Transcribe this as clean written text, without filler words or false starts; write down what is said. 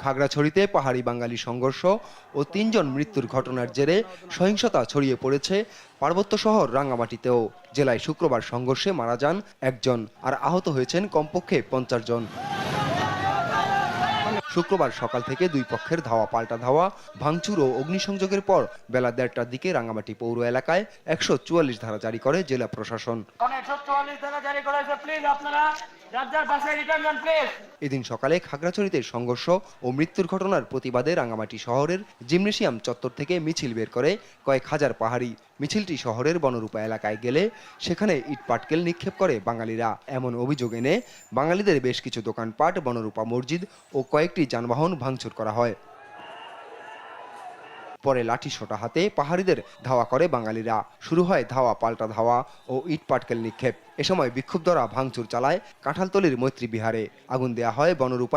খাগড়াছড়িতে পাহাড়ি বাঙালি সংঘর্ষ ও ৩ জন মৃত্যুর ঘটনার জেরে সহিংসতা ছড়িয়ে পড়েছে পার্বত্য শহর রাঙ্গামাটিতেও। জেলায় শুক্রবার সংঘর্ষে মারা যান ১ জন আর আহত হয়েছেন কমপক্ষে ৫০ জন। শুক্রবার সকাল থেকে দুই পক্ষের ধাওয়া পাল্টা ধাওয়া, ভাঙচুর ও অগ্নিসংযোগের পর বেলা ১:৩০টার দিকে রাঙ্গামাটি পৌর এলাকায় ১৪৪ ধারা জারি করে জেলা প্রশাসন। এদিন সকালে খাগড়াছড়িতে সংঘর্ষ ও মৃত্যুর ঘটনার প্রতিবাদে রাঙ্গামাটি শহরের জিমনেশিয়াম চত্বর থেকে মিছিল বের করে কয়েক হাজার পাহাড়ি। মিছিলটি শহরের বনরূপা এলাকায় গেলে সেখানে ইট পাটকেল নিক্ষেপ করে বাঙালিরা। এমন অভিযোগ এনে বাঙালিদের বেশ কিছু দোকানপাট, বনরূপা মসজিদ ও কয়েকটি যানবাহন ভাঙচুর করা হয়। পরে লাঠি সোঁটা হাতে পাহাড়িদের ধাওয়া করে বাঙালিরা। শুরু হয় ধাওয়া পাল্টা ধাওয়া ও ইট পাটকেল নিক্ষেপ। এ সময় বিক্ষুব্ধরা ভাঙচুর চালায় কাঁঠালতলীর মৈত্রী বিহারে। আগুন দেয়া হয় বনরূপা